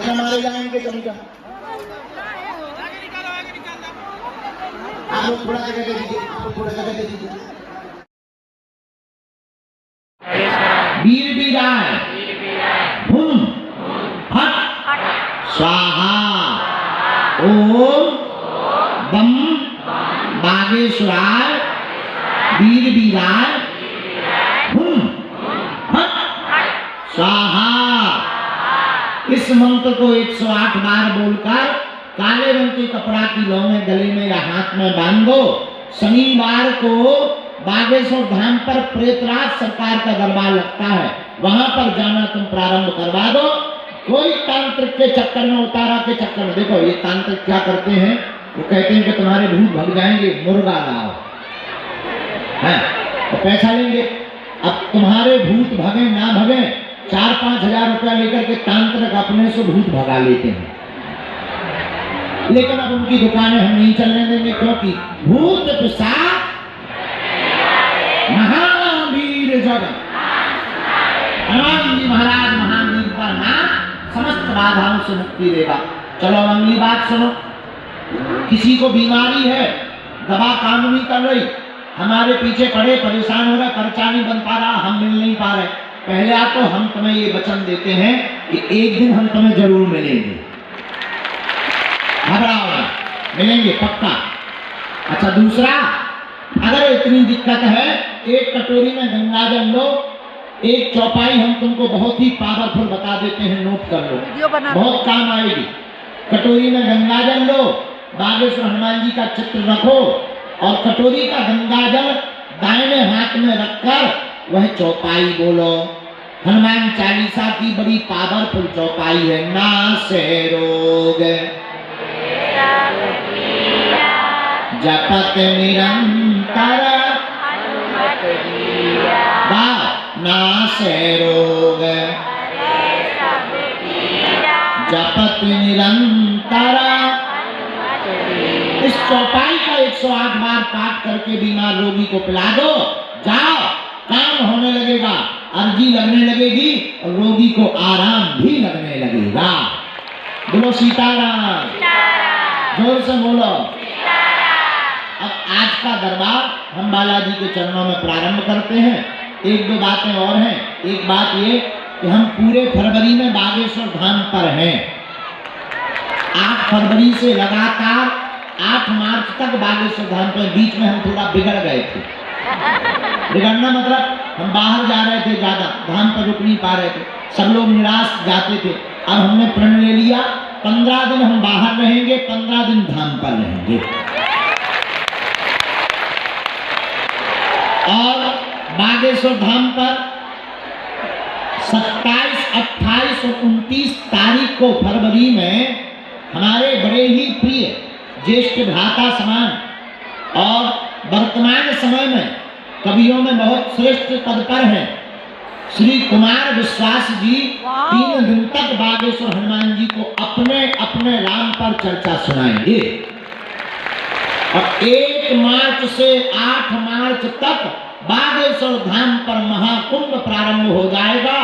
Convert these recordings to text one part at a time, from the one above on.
हमारे जाएंगे चमचा आप लोग थोड़ा जगह दे दीजिए, आप थोड़ा जगह दे दीजिए। वीर वीराय हुम फट स्वाहा ओम बम बागेश्वराय वीर वीराय हुम फट स्वाहा। इस मंत्र को 108 बार बोलकर काले रंग के कपड़ा की लौ में गले में या हाथ में बांधो। शनिवार को बागेश्वर धाम पर प्रेतराज सरकार का दरबार लगता है, वहां पर जाना तुम प्रारंभ करवा दो। कोई तांत्रिक के चक्कर में, उतारा के चक्कर में, देखो ये तांत्रिक क्या करते हैं, वो कहते हैं कि तुम्हारे भूत भग जाएंगे, मुर्गा लाओ है तो पैसा लेंगे। अब तुम्हारे भूत भगे ना भगे 4-5 हजार रुपया लेकर के तांत्रिक अपने से भूत भगा लेते हैं, लेकिन अब उनकी दुकानें हम नहीं चलने देंगे, क्योंकि भूत पिशाच महावीर जगत हनुमान जी महाराज महावीर का नाम समस्त बाधाओं से मुक्ति देगा। चलो अगली बात सुनो। किसी को बीमारी है, दवा काम नहीं कर रही, हमारे पीछे पड़े परेशान हो रहे, पर्चा नहीं बन पा रहा, हम मिल नहीं पा रहे, पहले आप तो हम तुम्हें ये वचन देते हैं कि एक दिन हम तुम्हें जरूर मिलेंगे, घबराओ ना, मिलेंगे पक्का। अच्छा दूसरा, अगर इतनी दिक्कत है, एक कटोरी में गंगा जल लो, एक चौपाई हम तुमको बहुत ही पावरफुल बता देते हैं, नोट कर लो, बहुत काम आएगी। कटोरी में गंगा जल लो, बागेश्वर हनुमान जी का चित्र रखो और कटोरी का गंगा जल दाहिने हाथ में रखकर वह चौपाई बोलो। हनुमान चालीसा की बड़ी पावरफुल चौपाई है। नासे रोग जपत निरंतर नासे रोग जपत निरंतर। इस चौपाई का 108 बार पाठ करके बीमार रोगी को पिला दो, जाओ काम होने लगेगा, अर्जी लगने लगेगी और रोगी को आराम भी लगने लगेगा। बोलो सीताराम, जोर से बोलो। अब आज का दरबार हम बालाजी के चरणों में प्रारंभ करते हैं। एक दो बातें और हैं। एक बात ये कि हम पूरे फरवरी में बागेश्वर धाम पर हैं। 8 फरवरी से लगातार 8 मार्च तक बागेश्वर धाम पर, बीच में हम थोड़ा बिगड़ गए थे। बिगड़ना मतलब हम बाहर जा रहे थे, ज्यादा धाम पर रुक नहीं पा रहे थे, सब लोग निराश जाते थे। अब हमने प्रण ले लिया 15 दिन हम बाहर रहेंगे, 15 दिन धाम पर रहेंगे। और बागेश्वर धाम पर 27, 28 और 29 तारीख को फरवरी में हमारे बड़े ही प्रिय ज्येष्ठ भ्राता समान और वर्तमान समय में कवियों में बहुत श्रेष्ठ पद पर हैं श्री कुमार विश्वास जी 3 दिन तक बागेश्वर हनुमान जी को अपने अपने राम पर चर्चा सुनाएंगे। और 1 मार्च से 8 मार्च तक बागेश्वर धाम पर महाकुंभ प्रारंभ हो जाएगा।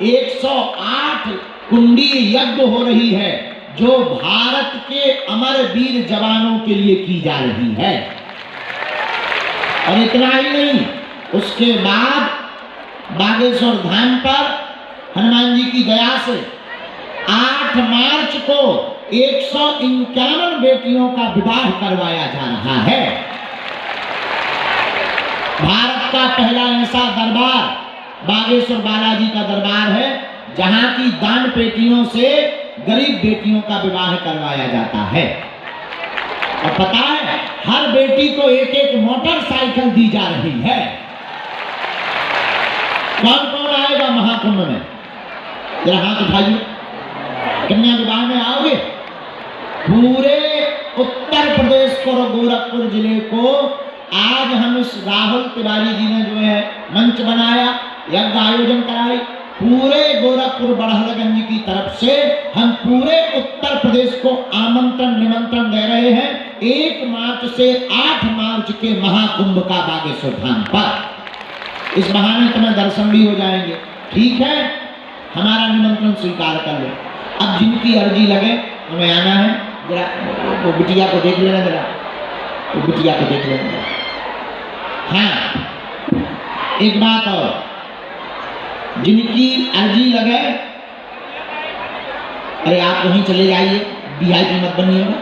108 कुंडी यज्ञ हो रही है जो भारत के अमर वीर जवानों के लिए की जा रही है। और इतना ही नहीं, उसके बाद बागेश्वर धाम पर हनुमान जी की दया से 8 मार्च को 151 बेटियों का विवाह करवाया जा रहा है। भारत का पहला ऐसा दरबार बागेश्वर बालाजी का दरबार है जहां की दान पेटियों से गरीब बेटियों का विवाह करवाया जाता है। और पता है, हर बेटी को एक मोटरसाइकिल दी जा रही है। कौन कौन आएगा महाकुंभ में? जरा हाथ उठाइए। कन्या विवाह में आओगे? पूरे उत्तर प्रदेश को, गोरखपुर जिले को आज हम इस राहुल तिवारी जी ने जो है मंच बनाया, यज्ञ आयोजन कराई, पूरे गोरखपुर बड़हलगंज की तरफ से हम पूरे उत्तर प्रदेश को आमंत्रण निमंत्रण दे रहे हैं 1 मार्च से 8 मार्च के महाकुंभ का बागेश्वर धाम पर। इस बहाने तुम्हें दर्शन भी हो जाएंगे। ठीक है, हमारा निमंत्रण स्वीकार कर लो। अब जिनकी अर्जी लगे उन्हें आना है। जरा वो बिटिया को देख लेना, जरा वो बिटिया को देख लेना। हाँ, एक बात और, जिनकी अर्जी लगे, अरे आप वहीं चले जाइए, वीआईपी मत बनिएगा।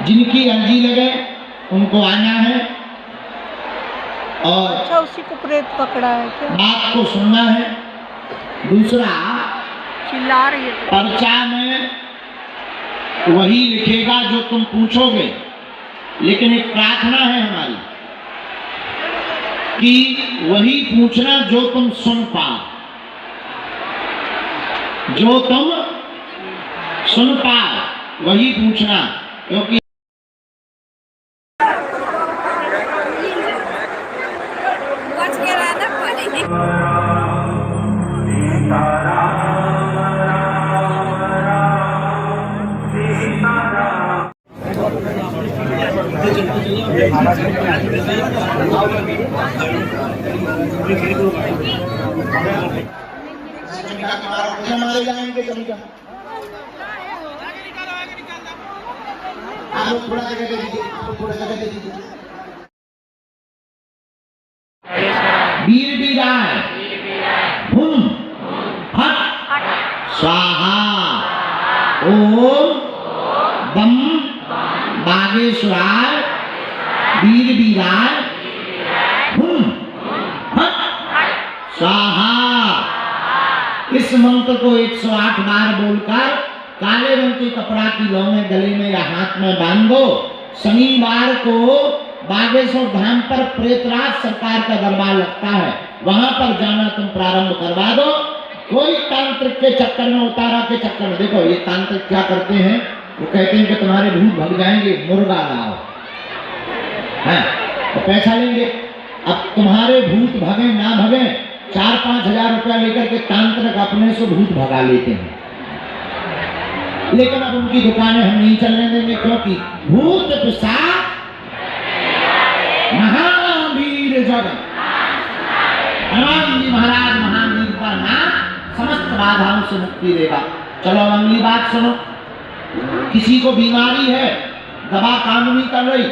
जिनकी अर्जी लगे उनको आना है और अच्छा, उसी को प्रेत पकड़ा है क्या? बात को सुनना है। दूसरा, चिल्ला रही है। पर्चा में वही लिखेगा जो तुम पूछोगे, लेकिन एक प्रार्थना है हमारी कि वही पूछना जो तुम सुन पाओ, जो तुम सुन पाओ वही पूछना, क्योंकि मारे जाएंगे कभी का। आप लोग थोड़ा जगह दे दीजिए, आप लोग थोड़ा जगह दे दीजिए। वीर वीराय हुम फट स्वाहा ओम बम बागेश्वराय वीर वीराय हुम फट स्वाहा। इस मंत्र को 108 बार बोलकर काले रंग के कपड़ा की लौ में गले में या हाथ में बांधो। शनिवार को बागेश्वर धाम पर प्रेतराज सरकार का दरबार लगता है, वहां पर जाना तुम प्रारंभ करवा दो। कोई तांत्रिक के चक्कर में, उतारा के चक्कर में, देखो ये तांत्रिक क्या करते हैं, वो कहते हैं कि तुम्हारे भूत भग जाएंगे, मुर्गा लाओ, है तो पैसा लेंगे। अब तुम्हारे भूत भगे ना भगे, 4-5 हजार रुपया लेकर के तांत्रिक अपने से भूत भगा लेते हैं। लेकिन अब उनकी दुकानें हम नहीं चलने देंगे, क्योंकि भूत पिशाच महावीर जगत हनुमान जी महाराज महावीर का नाम समस्त बाधाओं से मुक्ति देगा। चलो अगली बात सुनो। किसी को बीमारी है, दवा काम नहीं कर रही,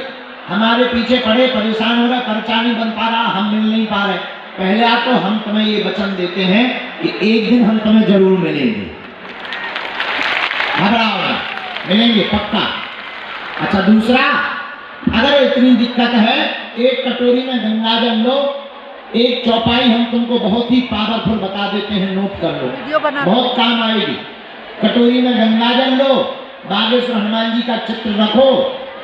हमारे पीछे पड़े परेशान हो रहे, पर्चा नहीं बन पा रहा, हम मिल नहीं पा रहे, पहले आप तो हम तुम्हें ये वचन देते हैं कि एक दिन हम तुम्हें जरूर मिलेंगे, घबराओ ना, मिलेंगे पक्का। अच्छा, दूसरा, अगर इतनी दिक्कत है, एक कटोरी में गंगा जल लो, एक चौपाई हम तुमको बहुत ही पावरफुल बता देते हैं, नोट कर लो, बहुत काम आएगी। कटोरी में गंगा जल लो, बागेश्वर हनुमान जी का चित्र रखो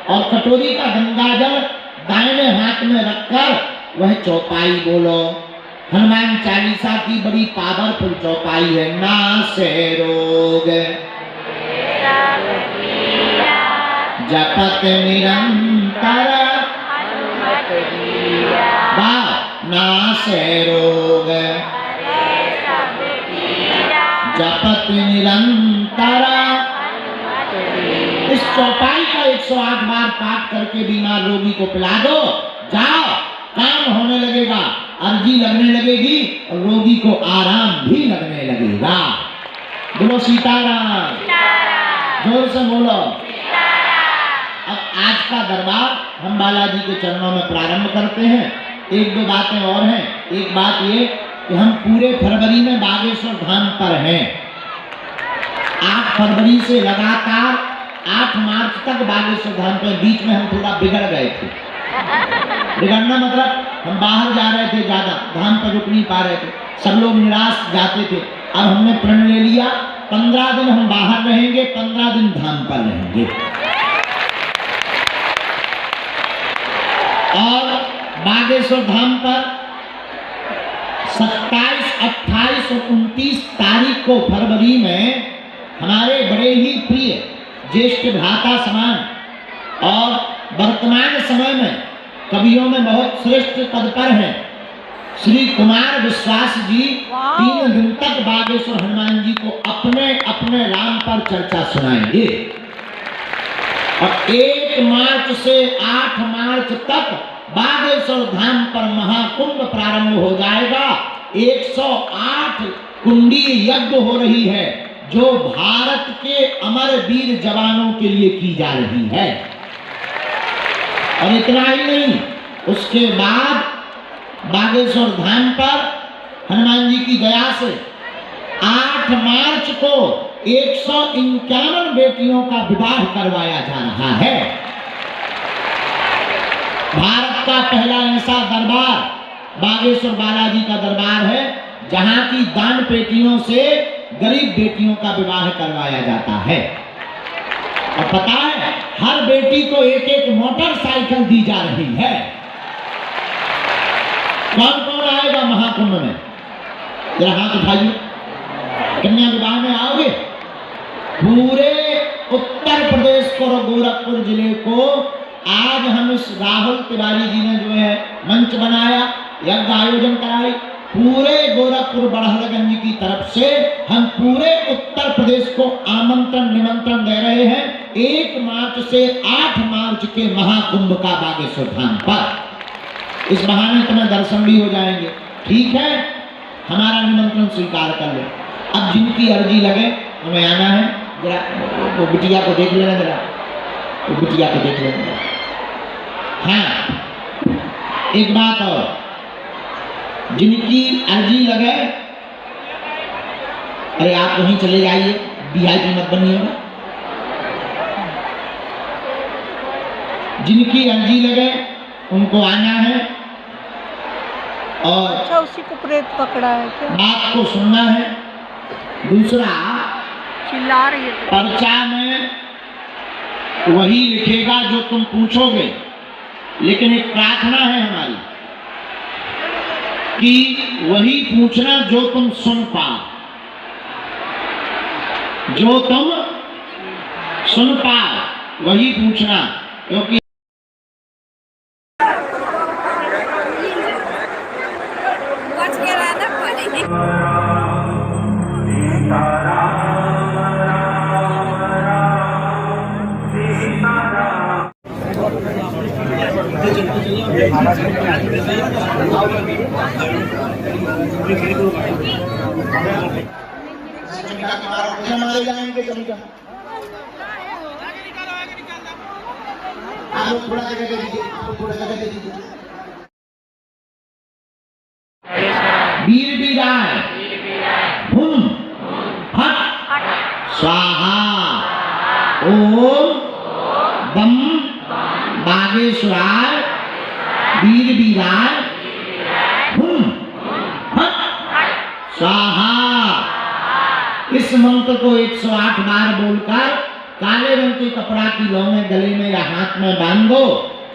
और कटोरी का गंगा जल दाहिने हाथ में रखकर वह चौपाई बोलो। हनुमान चालीसा की बड़ी पावरफुल चौपाई है। नासे रोग जपत निरंतर नासे रोग जपत निरंतर। इस चौपाई का 108 बार पाठ करके बीमार रोगी को पिला दो, जाओ, काम होने लगेगा, अर्जी लगने लगेगी और रोगी को आराम भी लगने लगेगा। बोलो सीताराम, जोर से बोलो। अब आज का दरबार हम बालाजी के चरणों में प्रारंभ करते हैं। एक दो बातें और हैं। एक बात ये कि हम पूरे फरवरी में बागेश्वर धाम पर हैं। 8 फरवरी से लगातार 8 मार्च तक बागेश्वर धाम पर। बीच में हम थोड़ा बिगड़ गए थे। बिगड़ना मतलब हम बाहर जा रहे थे, ज्यादा धाम पर रुक नहीं पा रहे थे, सब लोग निराश जाते थे। अब हमने प्रण ले लिया 15 दिन हम बाहर रहेंगे, 15 दिन धाम पर रहेंगे। और बागेश्वर धाम पर 27, 28 और 29 तारीख को फरवरी में हमारे बड़े ही प्रिय ज्येष्ठ भ्राता समान और वर्तमान समय में कवियों में बहुत श्रेष्ठ पद पर हैं श्री कुमार विश्वास जी वाह। 3 दिन तक बागेश्वर हनुमान जी को अपने अपने राम पर चर्चा सुनाएंगे। और 1 मार्च से 8 मार्च तक बागेश्वर धाम पर महाकुंभ प्रारंभ हो जाएगा। 108 कुंडी यज्ञ हो रही है जो भारत के अमर वीर जवानों के लिए की जा रही है। और इतना ही नहीं, उसके बाद बागेश्वर धाम पर हनुमान जी की दया से 8 मार्च को 151 बेटियों का विवाह करवाया जा रहा है। भारत का पहला ऐसा दरबार बागेश्वर बालाजी का दरबार है जहां की दान पेटियों से गरीब बेटियों का विवाह करवाया जाता है। और पता है, हर बेटी को 1-1 मोटरसाइकिल दी जा रही है। कौन कौन आएगा महाकुंभ में? जरा हाथ उठाइए। कन्या विवाह में आओगे? पूरे उत्तर प्रदेश को और गोरखपुर जिले को आज हम इस राहुल तिवारी जी ने जो है मंच बनाया, यज्ञ आयोजन कराई। पूरे गोरखपुर बड़हलगंज की तरफ से हम पूरे उत्तर प्रदेश को आमंत्रण निमंत्रण दे रहे हैं 1 मार्च से 8 मार्च के महाकुंभ का बागेश्वर धाम पर। इस बहाने तुम्हें दर्शन भी हो जाएंगे। ठीक है, हमारा निमंत्रण स्वीकार कर लो। अब जिनकी अर्जी लगे हमें आना है। जरा वो बिटिया को देख लेना, जरा वो बिटिया को देख लेना। हाँ, एक बात और, जिनकी अर्जी लगे, अरे आप वहीं चले जाइए, वीआईपी मत बनिएगा। जिनकी अर्जी लगे उनको आना है और अच्छा, उसी को प्रेत पकड़ा है क्या? बात को सुनना है। दूसरा, चिल्ला रही है। पर्चा में वही लिखेगा जो तुम पूछोगे, लेकिन एक प्रार्थना है हमारी कि वही पूछना जो तुम सुन पाओ, जो तुम सुन पाओ वही पूछना, क्योंकि मारे जाएंगे चमका। आप लोग थोड़ा जगह दे दीजिए, आप लोग थोड़ा जगह दे दीजिए। वीर वीराय हुम फट स्वाहा ओम बम बागेश्वराय वीर वीराय हुम फट स्वाहा। इस मंत्र को 108 बार बोलकर काले रंग के कपड़ा की लौ में गले में या हाथ में बांधो।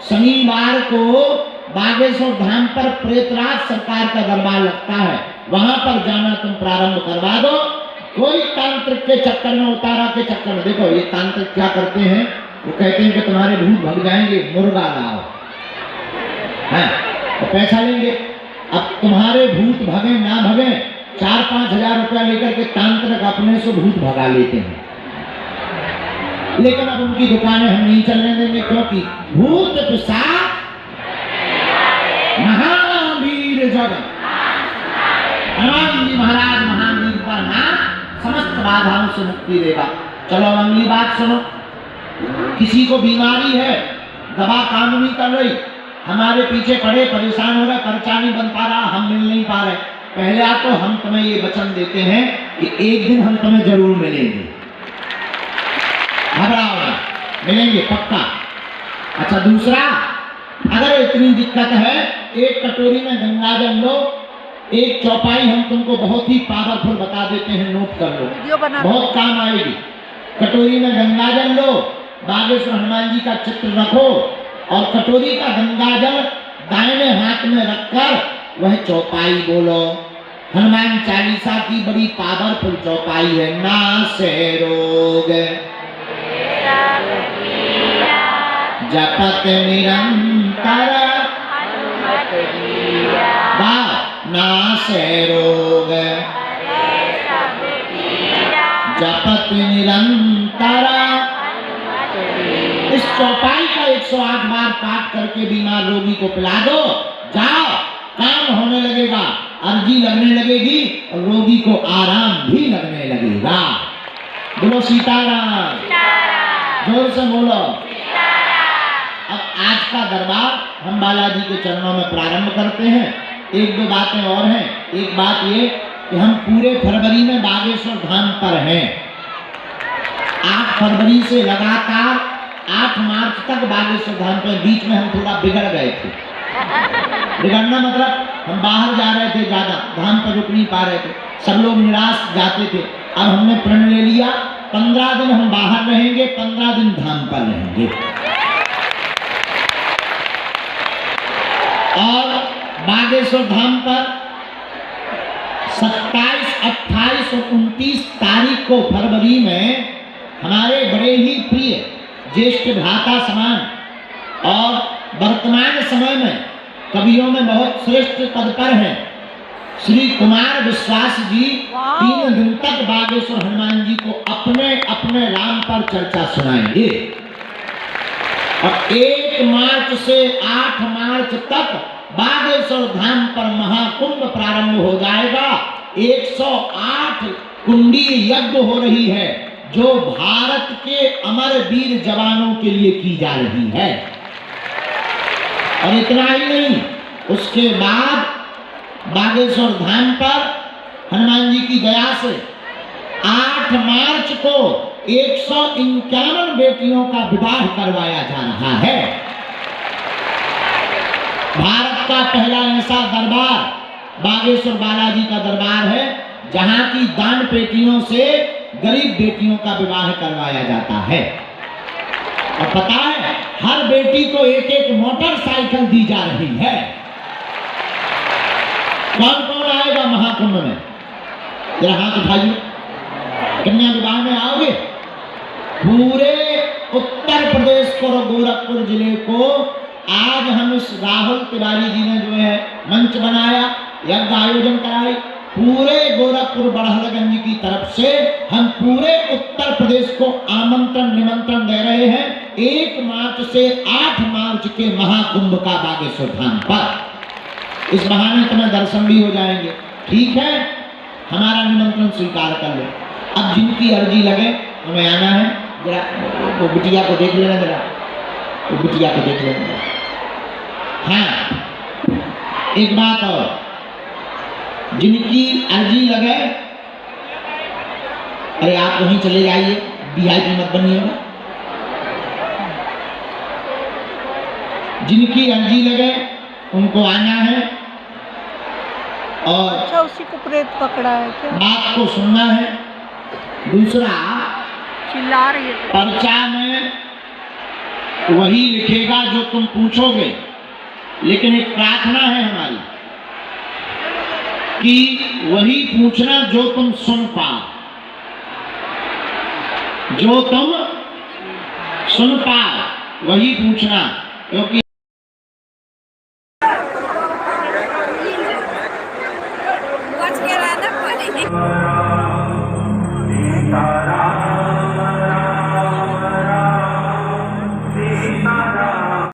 शनिवार को बागेश्वर धाम पर प्रेतराज सरकार का दरबार लगता है, वहां पर जाना तुम प्रारंभ करवा दो। कोई तांत्रिक के चक्कर में, उतारा के चक्कर में, देखो ये तांत्रिक क्या करते हैं, वो कहते हैं कि तुम्हारे भूत भग जाएंगे, मुर्गा लाओ, है तो पैसा लेंगे। अब तुम्हारे भूत भगे ना भगे, 4-5 हजार रुपया लेकर के तांत्रिक अपने से भूत भगा लेते हैं। लेकिन अब उनकी दुकानें हम नहीं चलने देंगे, क्योंकि भूत पिशाच महावीर जगत हनुमान जी महाराज महावीर का नाम समस्त बाधाओं से मुक्ति देगा। चलो अगली बात सुनो। किसी को बीमारी है, दवा काम नहीं कर रही, हमारे पीछे पड़े परेशान हो रहे, पर्चा नहीं बन पा रहा, हम मिल नहीं पा रहे, पहले तो हम तुम्हें ये वचन देते हैं कि एक दिन हम तुम्हें जरूर मिलेंगे, घबराओ ना, मिलेंगे पक्का। अच्छा, दूसरा, अगर इतनी दिक्कत है, एक कटोरी में गंगा जल लो, एक चौपाई हम तुमको बहुत ही पावरफुल बता देते हैं, नोट कर लो, बहुत काम आएगी। कटोरी में गंगा जल लो, बागेश्वर हनुमान जी का चित्र रखो और कटोरी का गंगा जल दाहिने हाथ में रखकर वह चौपाई बोलो। हनुमान चालीसा की बड़ी पावरफुल चौपाई है। नासे रोग जपत निरंतर। वाह, नासै रोग जपत निरंतर। इस चौपाई का 108 बार पाठ करके बीमार रोगी को पिला दो, जाओ काम होने लगेगा, अर्जी लगने लगेगी और रोगी को आराम भी लगने लगेगा। बोलो सीताराम, जोर से बोलो। अब आज का दरबार हम बालाजी के चरणों में प्रारंभ करते हैं। एक दो बातें और हैं। एक बात ये कि हम पूरे फरवरी में बागेश्वर धाम पर हैं। 8 फरवरी से लगातार 8 मार्च तक बागेश्वर धाम पर। बीच में हम थोड़ा बिगड़ गए थे। बिगड़ना मतलब हम बाहर जा रहे थे, ज्यादा धाम पर रुक नहीं पा रहे थे, सब लोग निराश जाते थे। अब हमने प्रण ले लिया 15 दिन हम बाहर रहेंगे, 15 दिन धाम पर रहेंगे। और बागेश्वर धाम पर 27, 28 और 29 तारीख को फरवरी में हमारे बड़े ही प्रिय ज्येष्ठ भ्राता समान और वर्तमान समय में कवियों में बहुत श्रेष्ठ पद पर हैं श्री कुमार विश्वास जी 3 दिन तक बागेश्वर हनुमान जी को अपने अपने राम पर चर्चा सुनाएंगे। और 1 मार्च से 8 मार्च तक बागेश्वर धाम पर महाकुंभ प्रारंभ हो जाएगा। 108 कुंडी यज्ञ हो रही है जो भारत के अमर वीर जवानों के लिए की जा रही है। और इतना ही नहीं, उसके बाद बागेश्वर धाम पर हनुमान जी की दया से 8 मार्च को 151 बेटियों का विवाह करवाया जा रहा है। भारत का पहला ऐसा दरबार बागेश्वर बालाजी का दरबार है जहां की दान पेटियों से गरीब बेटियों का विवाह करवाया जाता है। और पता है हर बेटी को एक एक मोटरसाइकिल दी जा रही है। कौन कौन आएगा महाकुंभ में? जरा हाथ उठाइए। कन्या विवाह में आओगे? पूरे उत्तर प्रदेश को और गोरखपुर जिले को आज हम इस राहुल तिवारी जी ने जो है मंच बनाया, यज्ञ आयोजन कराई। पूरे गोरखपुर बड़हलगंज की तरफ से हम पूरे उत्तर प्रदेश को आमंत्रण निमंत्रण दे रहे हैं 1 मार्च से 8 मार्च के महाकुंभ का बागेश्वर धाम पर। इस बहाने तुम्हें दर्शन भी हो जाएंगे। ठीक है, हमारा निमंत्रण स्वीकार कर लो। अब जिनकी अर्जी लगे उन्हें आना है। जरा वो बिटिया को देख लेना, जरा वो बिटिया को देख लेना। हाँ, एक बात और, जिनकी अर्जी लगे अरे आप वहीं चले जाइए, वीआईपी मत बनिएगा। जिनकी अर्जी लगे उनको आना है और अच्छा उसी को प्रेत पकड़ा है क्या? बात को सुनना है। दूसरा, चिल्ला रही है तो। पर्चा में वही लिखेगा जो तुम पूछोगे, लेकिन एक प्रार्थना है हमारी कि वही पूछना जो तुम सुन पाओ, जो तुम सुन पाओ वही पूछना, क्योंकि बच के रहना पड़ेगा।